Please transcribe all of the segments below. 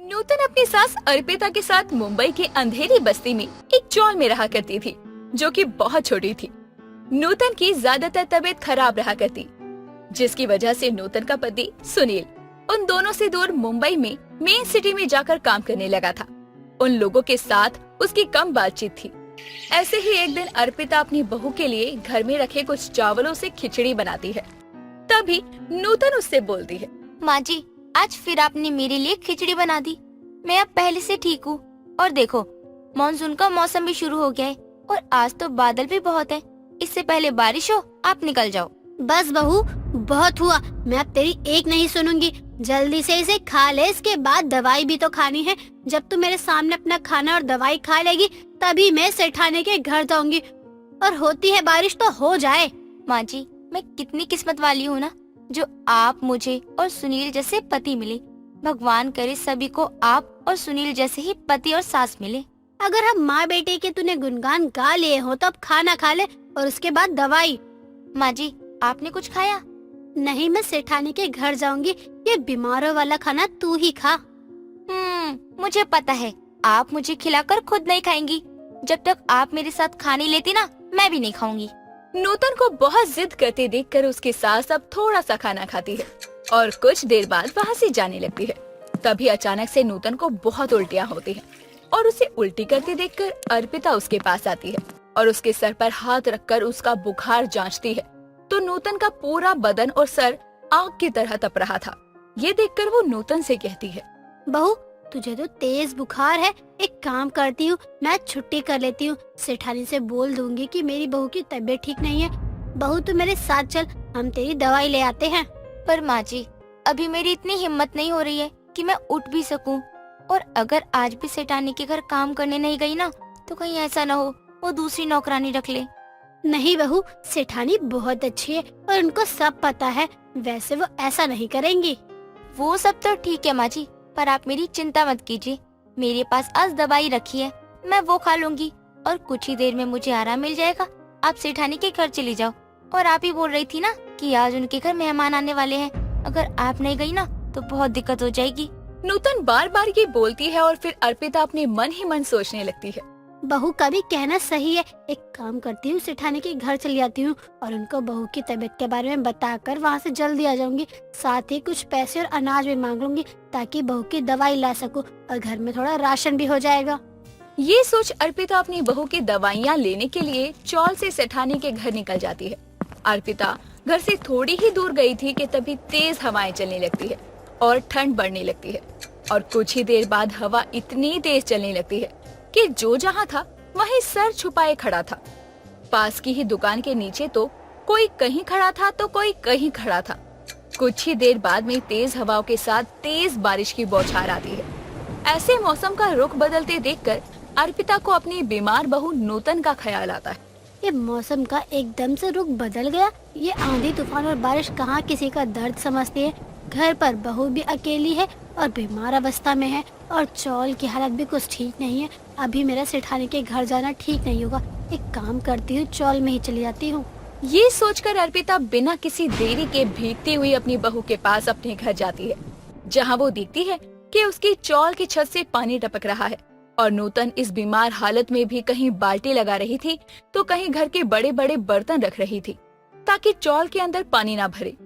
नूतन अपनी सास अर्पिता के साथ मुंबई के अंधेरी बस्ती में एक चौल में रहा करती थी, जो कि बहुत छोटी थी। नूतन की ज्यादातर तबीयत खराब रहा करती, जिसकी वजह से नूतन का पति सुनील उन दोनों से दूर मुंबई में मेन सिटी में जाकर काम करने लगा था। उन लोगों के साथ उसकी कम बातचीत थी। ऐसे ही एक दिन अर्पिता अपनी बहू के लिए घर में रखे कुछ चावलों से खिचड़ी बनाती है। तभी नूतन उससे बोलती है, माँ जी, आज फिर आपने मेरे लिए खिचड़ी बना दी। मैं अब पहले से ठीक हूँ। और देखो, मानसून का मौसम भी शुरू हो गया है और आज तो बादल भी बहुत है। इससे पहले बारिश हो, आप निकल जाओ। बस बहू, बहुत हुआ। मैं अब तेरी एक नहीं सुनूंगी। जल्दी से इसे खा ले, इसके बाद दवाई भी तो खानी है। जब तू मेरे सामने अपना खाना और दवाई खा लेगी, तभी मैं सेठानी के घर जाऊंगी। और होती है बारिश तो हो जाए। माँ जी, मैं कितनी किस्मत वाली हूँ ना, जो आप मुझे और सुनील जैसे पति मिले। भगवान करे सभी को आप और सुनील जैसे ही पति और सास मिले। अगर हम माँ बेटे के तूने गुणगान गा लिए हो तो अब खाना खा ले और उसके बाद दवाई। माँ जी, आपने कुछ खाया? नहीं, मैं सेठानी के घर जाऊंगी। ये बीमारों वाला खाना तू ही खा। मुझे पता है आप मुझे खिलाकर खुद नहीं खाएंगी। जब तक आप मेरे साथ खाने लेती ना, मैं भी नहीं खाऊंगी। नूतन को बहुत जिद करते देखकर उसकी सास अब थोड़ा सा खाना खाती है और कुछ देर बाद वहाँ से जाने लगती है। तभी अचानक से नूतन को बहुत उल्टियाँ होती हैं और उसे उल्टी करते देखकर अर्पिता उसके पास आती है और उसके सर पर हाथ रखकर उसका बुखार जांचती है। तो नूतन का पूरा बदन और सर आग की तरह तप रहा था। ये देखकर वो नूतन से कहती है, बहू, तुझे तो तेज बुखार है। एक काम करती हूँ, मैं छुट्टी कर लेती हूँ। सेठानी से बोल दूंगी कि मेरी बहू की तबीयत ठीक नहीं है। बहू, तू मेरे साथ चल, हम तेरी दवाई ले आते हैं। पर माँ जी, अभी मेरी इतनी हिम्मत नहीं हो रही है कि मैं उठ भी सकूं। और अगर आज भी सेठानी के घर काम करने नहीं गई ना, तो कहीं ऐसा न हो वो दूसरी नौकरानी रख ले। नहीं बहू, सेठानी बहुत अच्छी है और उनको सब पता है। वैसे वो ऐसा नहीं करेंगी। वो सब तो ठीक है माँ जी, पर आप मेरी चिंता मत कीजिए। मेरे पास आज दवाई रखी है, मैं वो खा लूंगी और कुछ ही देर में मुझे आराम मिल जाएगा। आप सेठानी के घर चली जाओ। और आप ही बोल रही थी ना कि आज उनके घर मेहमान आने वाले हैं। अगर आप नहीं गई ना तो बहुत दिक्कत हो जाएगी। नूतन बार बार ये बोलती है और फिर अर्पिता अपने मन ही मन सोचने लगती है, बहू का भी कहना सही है। एक काम करती हूँ, सेठानी के घर चली जाती हूँ और उनको बहू की तबीयत के बारे में बताकर वहाँ से जल्दी आ जाऊंगी। साथ ही कुछ पैसे और अनाज भी मांग लूंगी ताकि बहू की दवाई ला सकूं और घर में थोड़ा राशन भी हो जाएगा। ये सोच अर्पिता अपनी बहू की दवाइयाँ लेने के लिए चौल से सेठानी के घर निकल जाती है। अर्पिता घर से थोड़ी ही दूर गई थी कि तभी तेज हवाएं चलने लगती है और ठंड बढ़ने लगती है। और कुछ ही देर बाद हवा इतनी तेज चलने लगती है कि जो जहाँ था वहीं सर छुपाए खड़ा था। पास की ही दुकान के नीचे तो कोई कहीं खड़ा था तो कोई कहीं खड़ा था। कुछ ही देर बाद में तेज हवाओं के साथ तेज बारिश की बौछार आती है। ऐसे मौसम का रुख बदलते देखकर अर्पिता को अपनी बीमार बहू नूतन का ख्याल आता है। ये मौसम का एकदम से रुख बदल गया। ये आंधी तूफान और बारिश कहाँ किसी का दर्द समझती है। घर पर बहू भी अकेली है और बीमार अवस्था में है और चौल की हालत भी कुछ ठीक नहीं है। अभी मेरा सेठानी के घर जाना ठीक नहीं होगा। एक काम करती हूँ, चौल में ही चली जाती हूँ। ये सोचकर अर्पिता बिना किसी देरी के भीगती हुई अपनी बहू के पास अपने घर जाती है, जहाँ वो देखती है कि उसकी चौल की छत से पानी टपक रहा है और नूतन इस बीमार हालत में भी कहीं बाल्टी लगा रही थी तो कहीं घर के बड़े बड़े बर्तन रख रही थी ताकि चौल के अंदर पानी ना भरे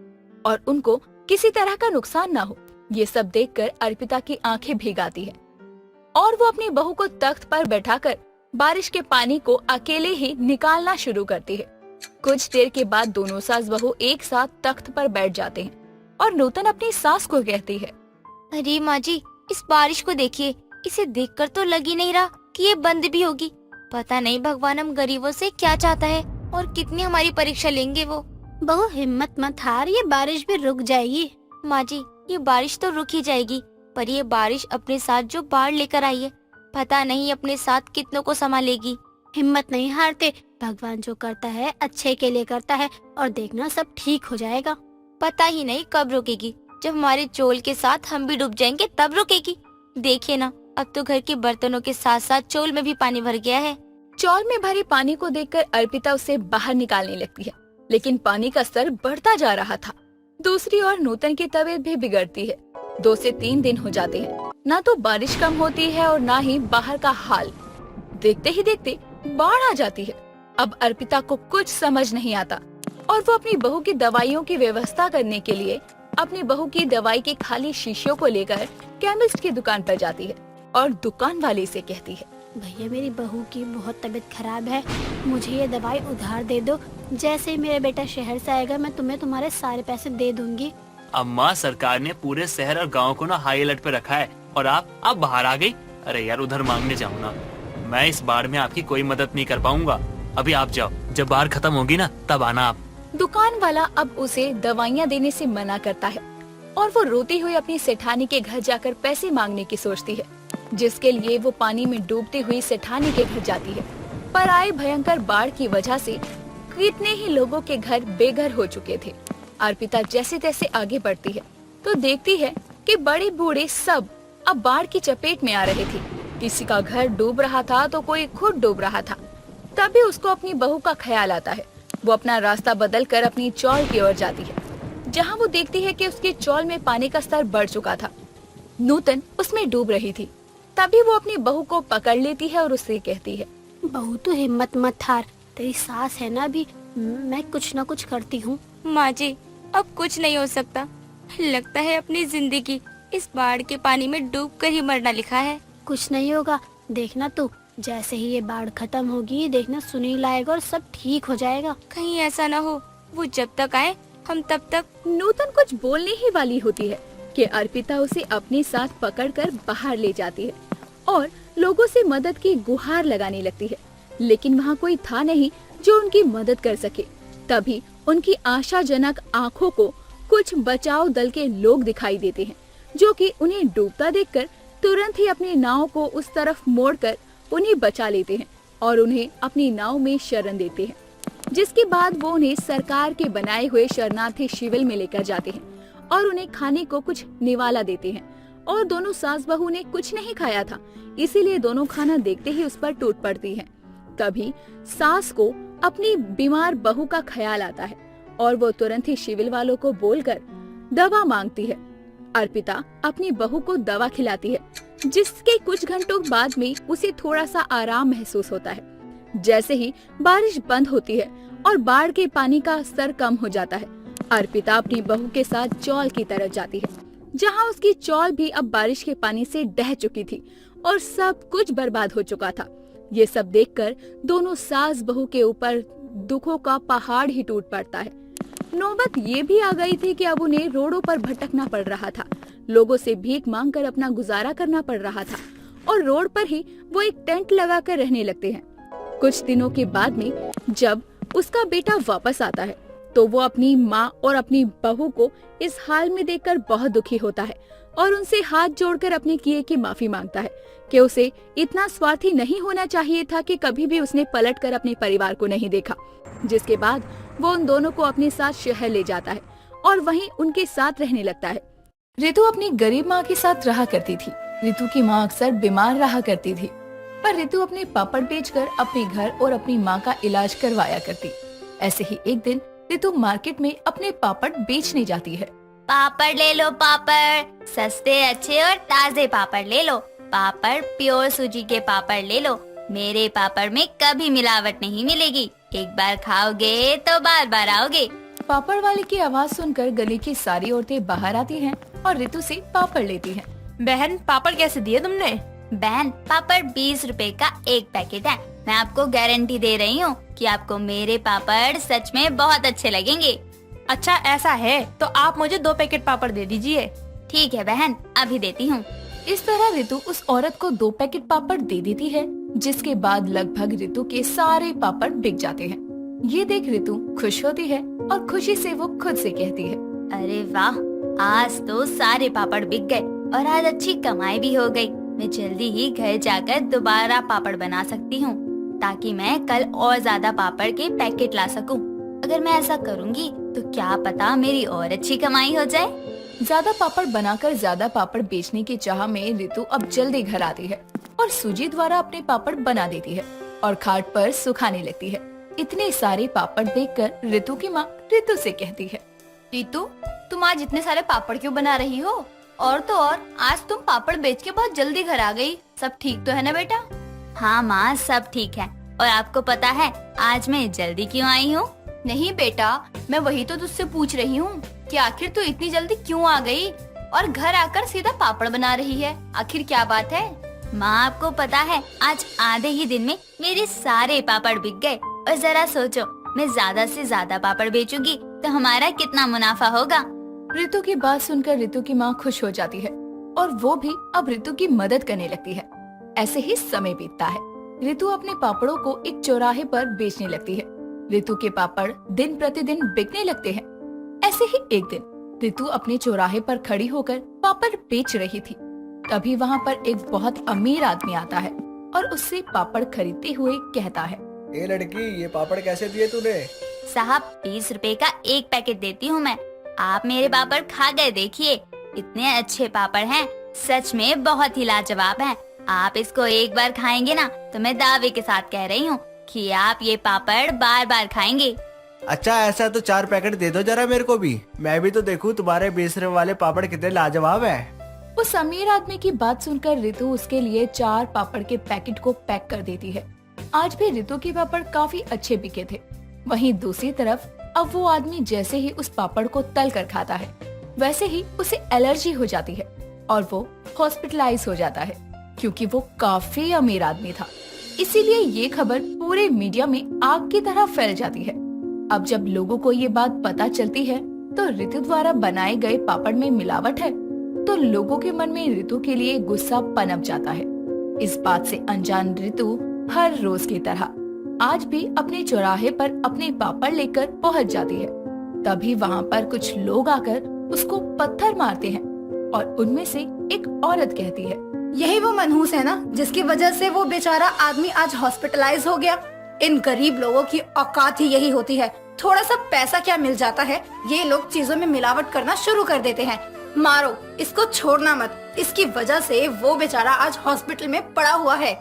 और उनको किसी तरह का नुकसान ना हो। ये सब देखकर अर्पिता की आंखें भीग आती है और वो अपनी बहू को तख्त पर बैठाकर बारिश के पानी को अकेले ही निकालना शुरू करती है। कुछ देर के बाद दोनों सास बहू एक साथ तख्त पर बैठ जाते हैं और नूतन अपनी सास को कहती है, अरे माँ जी, इस बारिश को देखिए। इसे देखकर तो लग ही नहीं रहा कि ये बंद भी होगी। पता नहीं भगवान हम गरीबों से क्या चाहता है और कितनी हमारी परीक्षा लेंगे वो। बहू, हिम्मत मत हार, ये बारिश भी रुक जाएगी। माँ जी, ये बारिश तो रुक ही जाएगी, पर ये बारिश अपने साथ जो बाढ़ लेकर आई है, पता नहीं अपने साथ कितनों को संभालेगी। हिम्मत नहीं हारते। भगवान जो करता है अच्छे के लिए करता है और देखना सब ठीक हो जाएगा। पता ही नहीं कब रुकेगी। जब हमारे चोल के साथ हम भी डूब जाएंगे तब रुकेगी। देखिए ना, अब तो घर के बर्तनों के साथ साथ चोल में भी पानी भर गया है। चौल में भरे पानी को देखकर अर्पिता उसे बाहर निकालने लगती है, लेकिन पानी का स्तर बढ़ता जा रहा था। दूसरी ओर नूतन की तबीयत भी बिगड़ती है 2 से 3 दिन हो जाते हैं, ना तो बारिश कम होती है और ना ही बाहर का हाल। देखते ही देखते बाढ़ आ जाती है। अब अर्पिता को कुछ समझ नहीं आता और वो अपनी बहू की दवाइयों की व्यवस्था करने के लिए अपनी बहू की दवाई के खाली शीशियों को लेकर केमिस्ट की दुकान पर जाती है और दुकान वाले से कहती है, भैया मेरी बहू की बहुत तबीयत खराब है, मुझे ये दवाई उधार दे दो। जैसे ही मेरा बेटा शहर से आएगा मैं तुम्हें तुम्हारे सारे पैसे दे दूंगी। अम्मा, सरकार ने पूरे शहर और गांव को ना हाई अलर्ट पे रखा है और आप बाहर आ गई। अरे यार, उधर मांगने जाऊँ ना, मैं इस बाढ़ में आपकी कोई मदद नहीं कर पाऊंगा। अभी आप जाओ, जब बाढ़ खत्म होगी ना तब आना आप। दुकान वाला अब उसे दवाइयाँ देने से मना करता है और वो रोती हुई अपनी सेठानी के घर जाकर पैसे मांगने की सोचती है, जिसके लिए वो पानी में डूबती हुई सेठानी के घर जाती है। पर आए भयंकर बाढ़ की वजह से कितने ही लोगों के घर बेघर हो चुके थे। अर्पिता जैसे तैसे आगे बढ़ती है तो देखती है कि बड़े बूढ़े सब अब बाढ़ की चपेट में आ रहे थे। किसी का घर डूब रहा था तो कोई खुद डूब रहा था। तभी उसको अपनी बहू का ख्याल आता है। वो अपना रास्ता बदल कर अपनी चौल की ओर जाती है, जहाँ वो देखती है कि उसके चौल में पानी का स्तर बढ़ चुका था। नूतन उसमें डूब रही थी। तभी वो अपनी बहू को पकड़ लेती है और उससे कहती है, बहू तो हिम्मत मत हार, तेरी सास है ना अभी, मैं कुछ न कुछ करती हूँ। माँ जी, अब कुछ नहीं हो सकता। लगता है अपनी जिंदगी इस बाढ़ के पानी में डूब कर ही मरना लिखा है। कुछ नहीं होगा, देखना तू, जैसे ही ये बाढ़ खत्म होगी देखना सुनील आएगा और सब ठीक हो जाएगा। कहीं ऐसा न हो वो जब तक आए हम तब तक। नूतन कुछ बोलने ही वाली होती है कि अर्पिता उसे अपने साथ पकड़कर बाहर ले जाती है और लोगों से मदद की गुहार लगाने लगती है, लेकिन वहाँ कोई था नहीं जो उनकी मदद कर सके। तभी उनकी आशाजनक आंखों को कुछ बचाव दल के लोग दिखाई देते हैं, जो कि उन्हें डूबता देखकर तुरंत ही अपनी नाव को उस तरफ मोड़कर उन्हें बचा लेते हैं और उन्हें अपनी नाव में शरण देते हैं। जिसके बाद वो उन्हें सरकार के बनाए हुए शरणार्थी शिविर में लेकर जाते हैं और उन्हें खाने को कुछ निवाला देते हैं। और दोनों सास बहू ने कुछ नहीं खाया था, इसीलिए दोनों खाना देखते ही उस पर टूट पड़ती हैं। तभी सास को अपनी बीमार बहू का ख्याल आता है और वो तुरंत ही शिविर वालों को बोलकर दवा मांगती है। अर्पिता अपनी बहू को दवा खिलाती है, जिसके कुछ घंटों बाद में उसे थोड़ा सा आराम महसूस होता है। जैसे ही बारिश बंद होती है और बाढ़ के पानी का स्तर कम हो जाता है, अर्पिता अपनी बहू के साथ चौल की तरफ जाती है, जहां उसकी चौल भी अब बारिश के पानी से बह चुकी थी और सब कुछ बर्बाद हो चुका था। ये सब देखकर दोनों सास बहू के ऊपर दुखों का पहाड़ ही टूट पड़ता है। नौबत ये भी आ गई थी कि अब उन्हें रोडों पर भटकना पड़ रहा था, लोगों से भीख मांगकर अपना गुजारा करना पड़ रहा था और रोड पर ही वो एक टेंट लगाकर रहने लगते हैं। कुछ दिनों के बाद में जब उसका बेटा वापस आता है तो वो अपनी माँ और अपनी बहू को इस हाल में देखकर बहुत दुखी होता है और उनसे हाथ जोड़कर अपने किए की माफी मांगता है कि उसे इतना स्वार्थी नहीं होना चाहिए था कि कभी भी उसने पलटकर अपने परिवार को नहीं देखा। जिसके बाद वो उन दोनों को अपने साथ शहर ले जाता है और वहीं उनके साथ रहने लगता है। ऋतु अपनी गरीब माँ के साथ रहा करती थी। ऋतु की माँ अक्सर बीमार रहा करती थी, पर ऋतु अपने पापड़ बेचकर अपने घर और अपनी माँ का इलाज करवाया करती। ऐसे ही एक दिन ऋतु मार्केट में अपने पापड़ बेचने जाती है। पापड़ ले लो पापड़, सस्ते अच्छे और ताजे पापड़ ले लो। पापड़ प्योर सूजी के पापड़ ले लो, मेरे पापड़ में कभी मिलावट नहीं मिलेगी। एक बार खाओगे तो बार बार आओगे। पापड़ वाले की आवाज सुनकर गली की सारी औरतें बाहर आती हैं और ऋतु से पापड़ लेती हैं। बहन, पापड़ कैसे दिए तुमने? बहन, पापड़ 20 रुपए का एक पैकेट है। मैं आपको गारंटी दे रही हूँ कि आपको मेरे पापड़ सच में बहुत अच्छे लगेंगे। अच्छा ऐसा है तो आप मुझे 2 पैकेट पापड़ दे दीजिए। ठीक है बहन, अभी देती हूँ। इस तरह ऋतु उस औरत को 2 पैकेट पापड़ दे देती है, जिसके बाद लगभग ऋतु के सारे पापड़ बिक जाते हैं। ये देख ऋतु खुश होती है और खुशी से वो खुद से कहती है, अरे वाह, आज तो सारे पापड़ बिक गए और आज अच्छी कमाई भी हो गई। मैं जल्दी ही घर जाकर दोबारा पापड़ बना सकती हूँ, ताकि मैं कल और ज्यादा पापड़ के पैकेट ला सकूं। अगर मैं ऐसा करूँगी तो क्या पता मेरी और अच्छी कमाई हो जाए। ज्यादा पापड़ बनाकर ज्यादा पापड़ बेचने की चाह में ऋतु अब जल्दी घर आती है और सूजी द्वारा अपने पापड़ बना देती है और खाट पर सुखाने लगती है। इतने सारे पापड़ देखकर ऋतु की माँ ऋतु से कहती है, ऋतु, तुम आज इतने सारे पापड़ क्यों बना रही हो? और तो और आज तुम पापड़ बेच के बहुत जल्दी घर आ गई। सब ठीक तो है ना बेटा? हाँ माँ, सब ठीक है। और आपको पता है आज मैं जल्दी क्यों आई हूँ? नहीं बेटा, मैं वही तो तुझसे पूछ रही हूँ कि आखिर तू इतनी जल्दी क्यों आ गई और घर आकर सीधा पापड़ बना रही है। आखिर क्या बात है? माँ आपको पता है आज आधे ही दिन में मेरे सारे पापड़ बिक गए। और जरा सोचो, मैं ज्यादा से ज्यादा पापड़ बेचूंगी तो हमारा कितना मुनाफा होगा। रितु की बात सुनकर रितु की माँ खुश हो जाती है और वो भी अब रितु की मदद करने लगती है। ऐसे ही समय बीतता है। रितु अपने पापड़ों को एक चौराहे पर बेचने लगती है। रितु के पापड़ दिन प्रतिदिन बिकने लगते हैं। ऐसे ही एक दिन रितु अपने चौराहे पर खड़ी होकर पापड़ बेच रही थी। तभी वहाँ पर एक बहुत अमीर आदमी आता है और उससे पापड़ खरीदते हुए कहता है, ए लड़की, ये पापड़ कैसे दिए तूने? साहब 20 रुपए का एक पैकेट देती हूँ मैं। आप मेरे पापड़ खा गए देखिए, इतने अच्छे पापड़ हैं, सच में बहुत ही लाजवाब हैं। आप इसको एक बार खाएंगे ना तो मैं दावे के साथ कह रही हूँ कि आप ये पापड़ बार बार खाएंगे। अच्छा, ऐसा तो 4 पैकेट दे दो जरा मेरे को भी, मैं भी तो देखूं तुम्हारे बेचने वाले पापड़ कितने लाजवाब हैं। उस अमीर आदमी की बात सुनकर रितु उसके लिए 4 पापड़ के पैकेट को पैक कर देती है। आज भी रितु के पापड़ काफी अच्छे बिके थे। वहीं दूसरी तरफ अब वो आदमी जैसे ही उस पापड़ को तल कर खाता है वैसे ही उसे एलर्जी हो जाती है और वो हॉस्पिटलाइज हो जाता है, क्योंकि वो काफी अमीर आदमी था। इसीलिए ये खबर पूरे मीडिया में आग की तरह फैल जाती है। अब जब लोगों को ये बात पता चलती है तो रितु द्वारा बनाए गए पापड़ में मिलावट है, तो लोगों के मन में रितु के लिए गुस्सा पनप जाता है। इस बात से अनजान रितु हर रोज की तरह आज भी अपने चौराहे पर अपने पापड़ लेकर पहुंच जाती है। तभी वहाँ पर कुछ लोग आकर उसको पत्थर मारते हैं और उनमें से एक औरत कहती है, यही वो मनहूस है ना जिसकी वजह से वो बेचारा आदमी आज हॉस्पिटलाइज हो गया। इन गरीब लोगों की औकात ही यही होती है। थोड़ा सा पैसा क्या मिल जाता है, ये लोग चीजों में मिलावट करना शुरू कर देते हैं। मारो इसको, छोड़ना मत। इसकी वजह से वो बेचारा आज हॉस्पिटल में पड़ा हुआ है।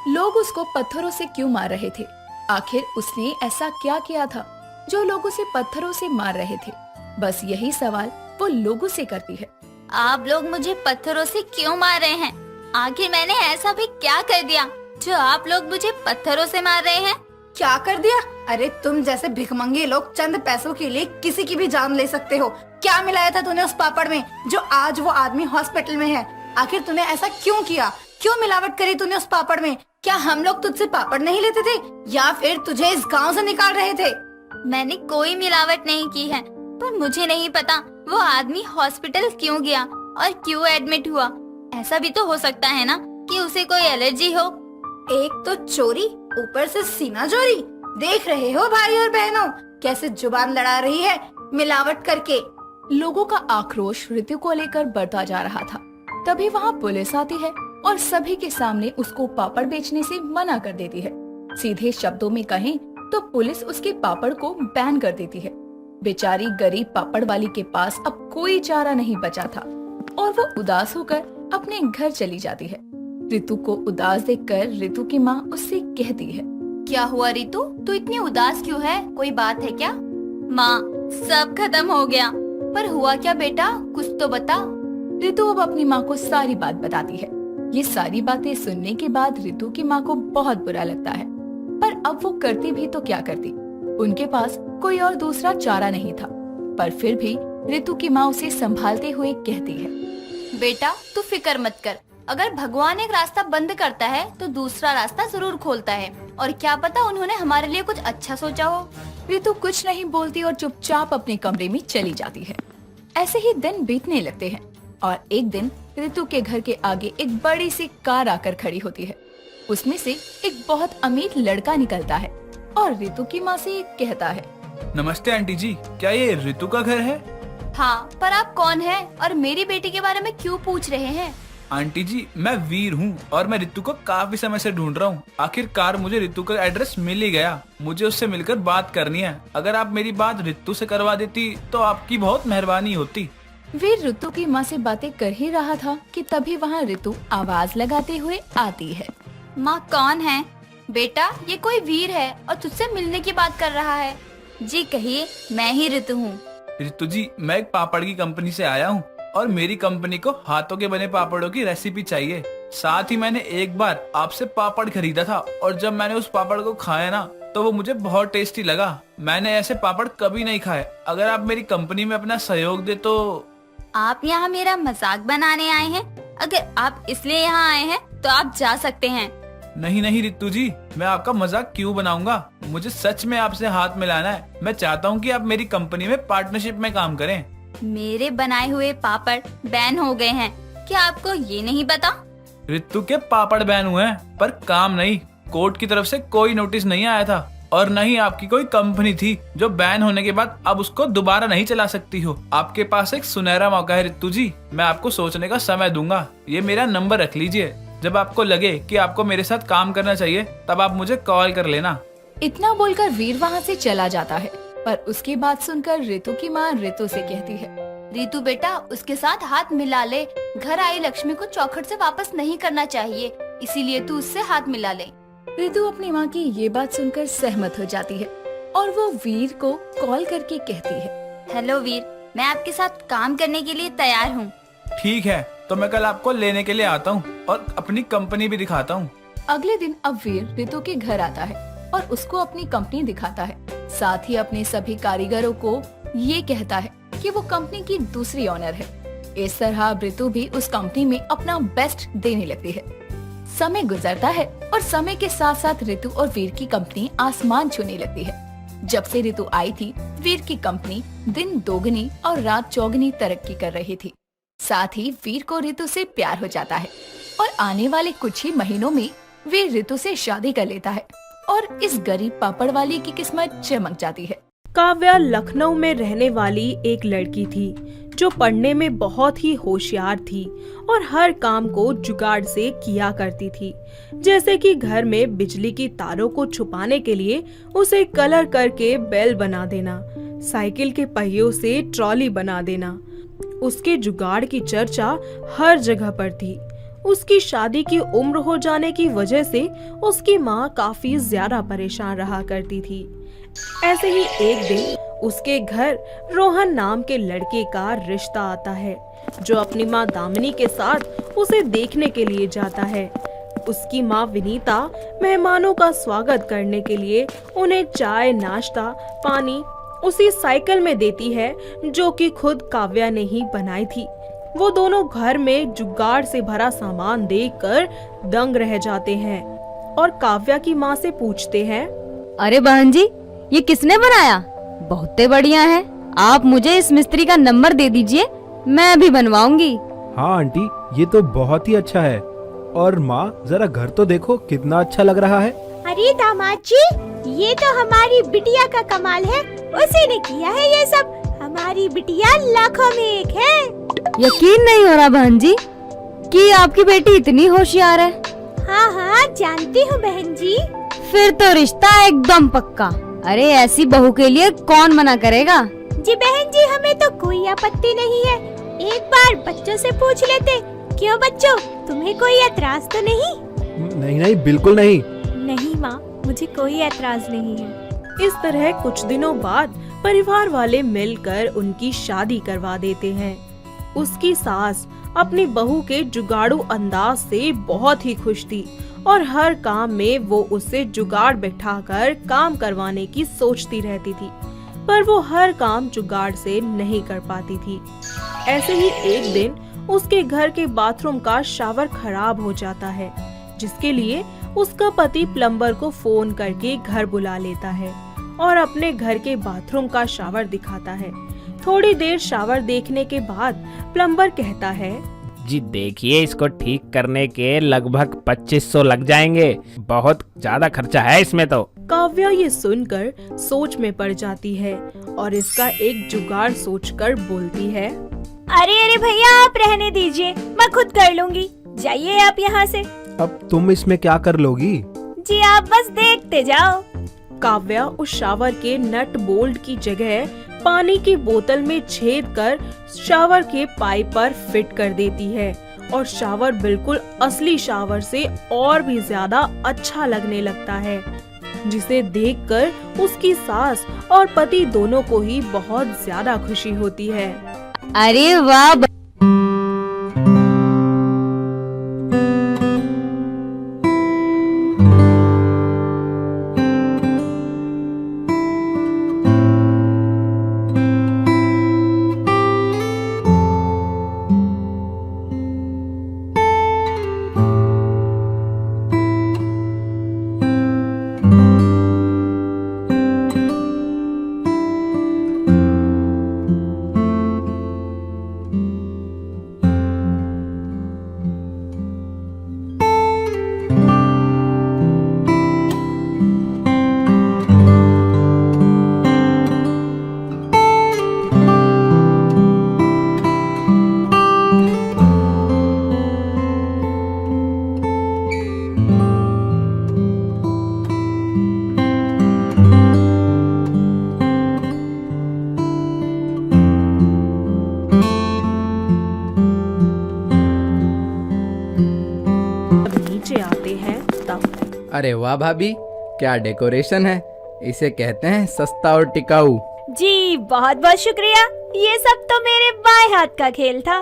लोग उसको पत्थरों से क्यों मार रहे थे? आखिर उसने ऐसा क्या किया था जो लोग उसे पत्थरों से मार रहे थे? बस यही सवाल वो लोगों से करती है। आप लोग मुझे पत्थरों से क्यों मार रहे हैं? आखिर मैंने ऐसा भी क्या कर दिया जो आप लोग मुझे पत्थरों से मार रहे हैं? क्या कर दिया? अरे तुम जैसे भिखमंगे लोग चंद पैसों के लिए किसी की भी जान ले सकते हो। क्या मिलाया था तूने उस पापड़ में जो आज वो आदमी हॉस्पिटल में है? आखिर तूने ऐसा क्यों किया? क्यों मिलावट करी तूने उस पापड़ में? क्या हम लोग तुझसे पापड़ नहीं लेते थे या फिर तुझे इस गांव से निकाल रहे थे? मैंने कोई मिलावट नहीं की है, पर मुझे नहीं पता वो आदमी हॉस्पिटल क्यों गया और क्यों एडमिट हुआ। ऐसा भी तो हो सकता है ना कि उसे कोई एलर्जी हो। एक तो चोरी, ऊपर से सीना चोरी। देख रहे हो भाई और बहनों कैसे जुबान लड़ा रही है मिलावट करके। लोगों का आक्रोश रितु को लेकर बढ़ता जा रहा था। तभी वहाँ पुलिस आती है और सभी के सामने उसको पापड़ बेचने से मना कर देती है। सीधे शब्दों में कहें तो पुलिस उसके पापड़ को बैन कर देती है। बेचारी गरीब पापड़ वाली के पास अब कोई चारा नहीं बचा था और वो उदास होकर अपने घर चली जाती है। रितु को उदास देखकर रितु की माँ उससे कहती है, क्या हुआ रितु, तू इतनी उदास क्यों है? कोई बात है क्या? माँ, सब खत्म हो गया। पर हुआ क्या बेटा, कुछ तो बता। रितु अब अपनी माँ को सारी बात बताती है। ये सारी बातें सुनने के बाद रितु की माँ को बहुत बुरा लगता है, पर अब वो करती भी तो क्या करती। उनके पास कोई और दूसरा चारा नहीं था। पर फिर भी रितु की माँ उसे संभालते हुए कहती है, बेटा तू फिक्र मत कर। अगर भगवान एक रास्ता बंद करता है तो दूसरा रास्ता जरूर खोलता है, और क्या पता उन्होंने हमारे लिए कुछ अच्छा सोचा हो। रितु कुछ नहीं बोलती और चुपचाप अपने कमरे में चली जाती है। ऐसे ही दिन बीतने लगते हैं और एक दिन रितु के घर के आगे एक बड़ी सी कार आकर खड़ी होती है। उसमें से एक बहुत अमीर लड़का निकलता है और रितु की माँ से कहता है, नमस्ते आंटी जी, क्या ये रितु का घर है? हाँ, पर आप कौन हैं और मेरी बेटी के बारे में क्यों पूछ रहे हैं? आंटी जी, मैं वीर हूँ और मैं रितु को काफी समय से ढूंढ रहा हूँ। आखिरकार मुझे रितु का एड्रेस मिल ही गया। मुझे उससे मिलकर बात करनी है। अगर आप मेरी बात रितु से करवा देती तो आपकी बहुत मेहरबानी होती। वीर रितु की माँ से बातें कर ही रहा था कि तभी वहाँ रितु आवाज लगाते हुए आती है। माँ कौन है? बेटा ये कोई वीर है और तुझसे मिलने की बात कर रहा है। जी कहिए, मैं ही रितु हूँ। रितु जी, मैं एक पापड़ की कंपनी से आया हूँ। और मेरी कंपनी को हाथों के बने पापड़ों की रेसिपी चाहिए। साथ ही मैंने एक बार आपसे पापड़ खरीदा था और जब मैंने उस पापड़ को खाया ना तो वो मुझे बहुत टेस्टी लगा। मैंने ऐसे पापड़ कभी नहीं खाए। अगर आप मेरी कंपनी में अपना सहयोग दे तो। आप यहाँ मेरा मजाक बनाने आए हैं? अगर आप इसलिए यहाँ आए हैं तो आप जा सकते हैं। नहीं रितु जी, मैं आपका मजाक क्यों बनाऊंगा। मुझे सच में आपसे हाथ मिलाना है। मैं चाहता हूँ कि आप मेरी कंपनी में पार्टनरशिप में काम करें। मेरे बनाए हुए पापड़ बैन हो गए हैं, क्या आपको ये नहीं पता? रितु के पापड़ बैन हुए हैं पर काम नहीं। कोर्ट की तरफ से कोई नोटिस नहीं आया था और न ही आपकी कोई कंपनी थी जो बैन होने के बाद अब उसको दोबारा नहीं चला सकती हो। आपके पास एक सुनहरा मौका है रितु जी। मैं आपको सोचने का समय दूंगा। ये मेरा नंबर रख लीजिए। जब आपको लगे कि आपको मेरे साथ काम करना चाहिए तब आप मुझे कॉल कर लेना। इतना बोलकर वीर वहाँ से चला जाता है, पर उसकी बात सुनकर रितु की माँ रितु से कहती है, रितु बेटा, उसके साथ हाथ मिला ले। घर आई लक्ष्मी को चौखट से वापस नहीं करना चाहिए, इसीलिए तू उससे हाथ मिला ले। रितु अपनी माँ की ये बात सुनकर सहमत हो जाती है और वो वीर को कॉल करके कहती है, हेलो वीर, मैं आपके साथ काम करने के लिए तैयार हूँ। ठीक है, तो मैं कल आपको लेने के लिए आता हूँ और अपनी कंपनी भी दिखाता हूँ। अगले दिन अब वीर रितु के घर आता है और उसको अपनी कंपनी दिखाता है। साथ ही अपने सभी कारीगरों को ये कहता है कि वो कंपनी की दूसरी ऑनर है। इस तरह रितु भी उस कंपनी में अपना बेस्ट देने लगती है। समय गुजरता है और समय के साथ साथ रितु और वीर की कंपनी आसमान छूने लगती है। जब से रितु आई थी, वीर की कंपनी दिन दोगुनी और रात चौगुनी तरक्की कर रही थी। साथ ही वीर को रितु से प्यार हो जाता है और आने वाले कुछ ही महीनों में वीर रितु से शादी कर लेता है और इस गरीब पापड़ वाली की किस्मत चमक जाती है। काव्या लखनऊ में रहने वाली एक लड़की थी जो पढ़ने में बहुत ही होशियार थी और हर काम को जुगाड़ से किया करती थी। जैसे कि घर में बिजली की तारों को छुपाने के लिए उसे कलर करके बेल बना देना, साइकिल के पहियों से ट्रॉली बना देना। उसके जुगाड़ की चर्चा हर जगह पर थी। उसकी शादी की उम्र हो जाने की वजह से उसकी माँ काफी ज्यादा परेशान रहा करती थी। ऐसे ही एक दिन उसके घर रोहन नाम के लड़के का रिश्ता आता है जो अपनी माँ दामिनी के साथ उसे देखने के लिए जाता है। उसकी माँ विनीता मेहमानों का स्वागत करने के लिए उन्हें चाय, नाश्ता, पानी उसी साइकिल में देती है जो कि खुद काव्या ने ही बनाई थी। वो दोनों घर में जुगाड़ से भरा सामान देखकर दंग रह जाते हैं और काव्या की माँ से पूछते हैं, अरे बहन जी, ये किसने बनाया? बहुत बढ़िया है। आप मुझे इस मिस्त्री का नंबर दे दीजिए, मैं भी बनवाऊंगी। हाँ आंटी, ये तो बहुत ही अच्छा है। और माँ, जरा घर तो देखो कितना अच्छा लग रहा है। अरे दामाद जी, ये तो हमारी बिटिया का कमाल है। उसी ने किया है ये सब। हमारी बिटिया लाखों में एक है। यकीन नहीं हो रहा बहन जी कि आपकी बेटी इतनी होशियार है। हाँ, जानती हूँ बहन जी। फिर तो रिश्ता एकदम पक्का। अरे ऐसी बहू के लिए कौन मना करेगा? जी बहन जी, हमें तो कोई आपत्ति नहीं है। एक बार बच्चों से पूछ लेते। क्यों बच्चों, तुम्हें कोई एतराज तो नहीं? नहीं, बिल्कुल नहीं। नहीं माँ, मुझे कोई एतराज नहीं है। इस तरह कुछ दिनों बाद परिवार वाले मिलकर उनकी शादी करवा देते हैं। उसकी सास अपनी बहू के जुगाड़ू अंदाज से बहुत ही खुश थी और हर काम में वो उससे जुगाड़ बैठाकर काम करवाने की सोचती रहती थी, पर वो हर काम जुगाड़ से नहीं कर पाती थी। ऐसे ही एक दिन उसके घर के बाथरूम का शावर खराब हो जाता है, जिसके लिए उसका पति प्लम्बर को फोन करके घर बुला लेता है और अपने घर के बाथरूम का शावर दिखाता है। थोड़ी देर शावर देखने के बाद प्लम्बर कहता है, जी देखिए, इसको ठीक करने के लगभग 2500 लग जाएंगे। बहुत ज्यादा खर्चा है इसमें तो। काव्या ये सुनकर सोच में पड़ जाती है और इसका एक जुगाड़ सोचकर बोलती है, अरे भैया, आप रहने दीजिए, मैं खुद कर लूंगी। जाइए आप यहाँ से। अब तुम इसमें क्या कर लोगी? जी आप बस देखते जाओ। काव्या उस शावर के नट बोल्ट की जगह पानी की बोतल में छेद कर शावर के पाइप पर फिट कर देती है और शावर बिल्कुल असली शावर से और भी ज्यादा अच्छा लगने लगता है, जिसे देखकर उसकी सास और पति दोनों को ही बहुत ज्यादा खुशी होती है। अरे वाह अरे वाह भाभी, क्या डेकोरेशन है। इसे कहते हैं सस्ता और टिकाऊ। जी बहुत बहुत शुक्रिया, ये सब तो मेरे बाएं हाथ का खेल था।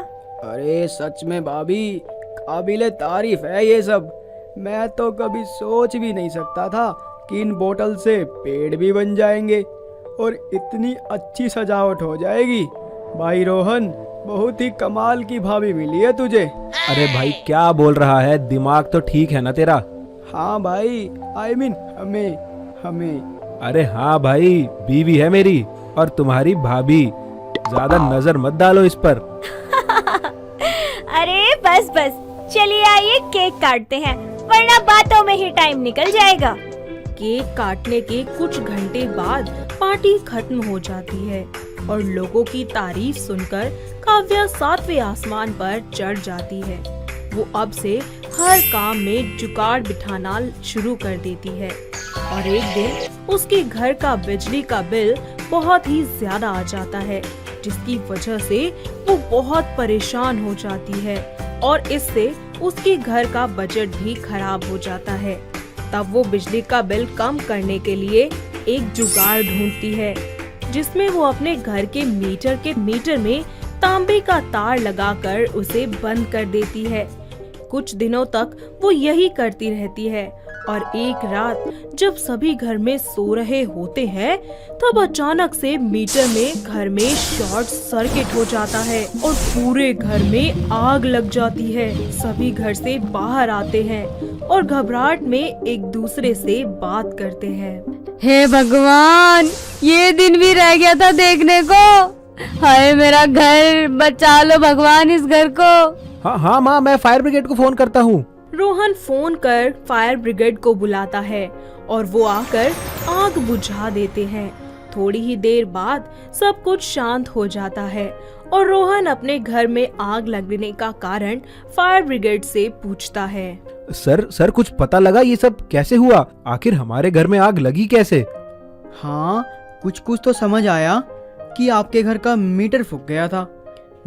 अरे सच में भाभी, काबिले तारीफ है ये सब। मैं तो कभी सोच भी नहीं सकता था कि इन बोतल से पेड़ भी बन जाएंगे और इतनी अच्छी सजावट हो जाएगी। भाई रोहन, बहुत ही कमाल की भाभी मिली है तुझे। अरे भाई क्या बोल रहा है, दिमाग तो ठीक है ना तेरा? हाँ भाई, I mean हमें। अरे हाँ भाई, बीवी है मेरी और तुम्हारी भाभी। ज्यादा नजर मत डालो इस पर। अरे बस बस, चलिए आइए केक काटते हैं, वरना बातों में ही टाइम निकल जाएगा। केक काटने के कुछ घंटे बाद पार्टी खत्म हो जाती है और लोगों की तारीफ सुनकर काव्या 7वें आसमान पर चढ़ जाती है। वो अब से हर काम में जुगाड़ बिठाना शुरू कर देती है और एक दिन उसके घर का बिजली का बिल बहुत ही ज्यादा आ जाता है, जिसकी वजह से वो बहुत परेशान हो जाती है और इससे उसके घर का बजट भी खराब हो जाता है। तब वो बिजली का बिल कम करने के लिए एक जुगाड़ ढूंढती है, जिसमें वो अपने घर के मीटर में तांबे का तार लगाकर उसे बंद कर देती है। कुछ दिनों तक वो यही करती रहती है और एक रात जब सभी घर में सो रहे होते हैं, तब अचानक से मीटर में घर में शॉर्ट सर्किट हो जाता है और पूरे घर में आग लग जाती है। सभी घर से बाहर आते हैं और घबराहट में एक दूसरे से बात करते हैं। हे भगवान, ये दिन भी रह गया था देखने को। हाय मेरा घर, बचा लो भगवान इस घर को। हाँ माँ, मैं फायर ब्रिगेड को फोन करता हूँ। रोहन फोन कर फायर ब्रिगेड को बुलाता है और वो आकर आग बुझा देते हैं। थोड़ी ही देर बाद सब कुछ शांत हो जाता है और रोहन अपने घर में आग लगने का कारण फायर ब्रिगेड से पूछता है। सर कुछ पता लगा ये सब कैसे हुआ? आखिर हमारे घर में आग लगी कैसे? हाँ, कुछ तो समझ आया कि आपके घर का मीटर फूक गया था,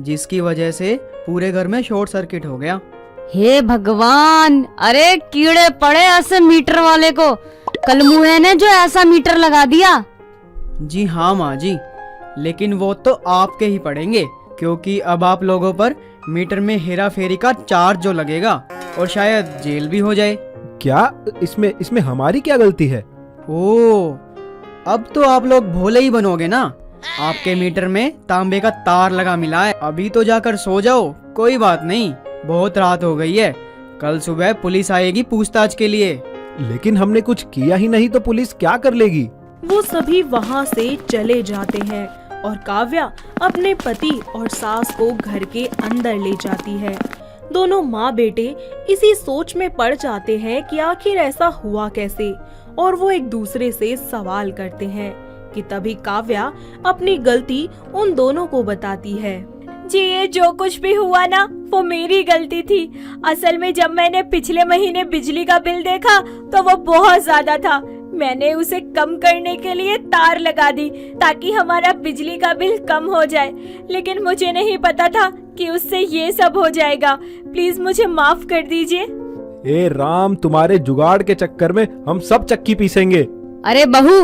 जिसकी वजह से पूरे घर में शॉर्ट सर्किट हो गया। हे भगवान, अरे कीड़े पड़े ऐसे मीटर वाले को। कल मुहे ने जो ऐसा मीटर लगा दिया। जी हाँ माँ जी, लेकिन वो तो आपके ही पड़ेंगे, क्योंकि अब आप लोगों पर मीटर में हेरा फेरी का चार्ज जो लगेगा और शायद जेल भी हो जाए। क्या इसमें हमारी क्या गलती है? ओह, अब तो आप लोग भोले ही बनोगे ना। आपके मीटर में तांबे का तार लगा मिला है। अभी तो जाकर सो जाओ, कोई बात नहीं, बहुत रात हो गई है। कल सुबह पुलिस आएगी पूछताछ के लिए। लेकिन हमने कुछ किया ही नहीं तो पुलिस क्या कर लेगी? वो सभी वहाँ से चले जाते हैं और काव्या अपने पति और सास को घर के अंदर ले जाती है। दोनों माँ बेटे इसी सोच में पड़ जाते हैं कि आखिर ऐसा हुआ कैसे, और वो एक दूसरे से सवाल करते हैं कि तभी काव्या अपनी गलती उन दोनों को बताती है। जी ये जो कुछ भी हुआ ना, वो मेरी गलती थी। असल में जब मैंने पिछले महीने बिजली का बिल देखा तो वो बहुत ज्यादा था। मैंने उसे कम करने के लिए तार लगा दी ताकि हमारा बिजली का बिल कम हो जाए, लेकिन मुझे नहीं पता था कि उससे ये सब हो जाएगा। प्लीज मुझे माफ कर दीजिए। ए राम, तुम्हारे जुगाड़ के चक्कर में हम सब चक्की पीसेंगे। अरे बहू,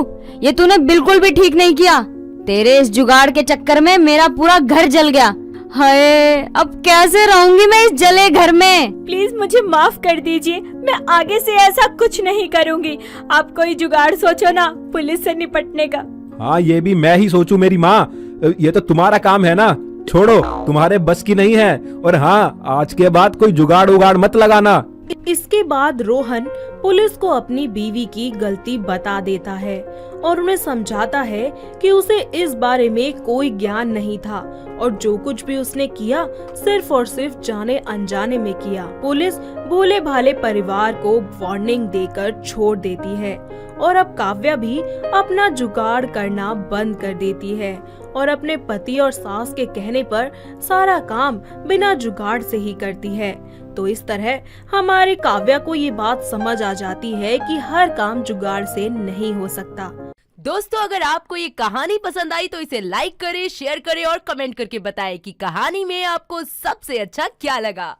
ये तूने बिल्कुल भी ठीक नहीं किया। तेरे इस जुगाड़ के चक्कर में मेरा पूरा घर जल गया। हाय, अब कैसे रहूंगी मैं इस जले घर में। प्लीज मुझे माफ कर दीजिए, मैं आगे से ऐसा कुछ नहीं करूंगी। आप कोई जुगाड़ सोचो ना पुलिस से निपटने का। हाँ, ये भी मैं ही सोचूं मेरी माँ, ये तो तुम्हारा काम है ना। छोड़ो, तुम्हारे बस की नहीं है। और हाँ, आज के बाद कोई जुगाड़ उगाड़ मत लगाना। इसके बाद रोहन पुलिस को अपनी बीवी की गलती बता देता है और उन्हें समझाता है कि उसे इस बारे में कोई ज्ञान नहीं था और जो कुछ भी उसने किया सिर्फ और सिर्फ जाने अनजाने में किया। पुलिस भोले भाले परिवार को वार्निंग देकर छोड़ देती है और अब काव्या भी अपना जुगाड़ करना बंद कर देती है और अपने पति और सास के कहने पर सारा काम बिना जुगाड़ से ही करती है। तो इस तरह हमारे काव्या को ये बात समझ आ जाती है कि हर काम जुगाड़ से नहीं हो सकता। दोस्तों, अगर आपको ये कहानी पसंद आई तो इसे लाइक करें, शेयर करें और कमेंट करके बताएं कि कहानी में आपको सबसे अच्छा क्या लगा।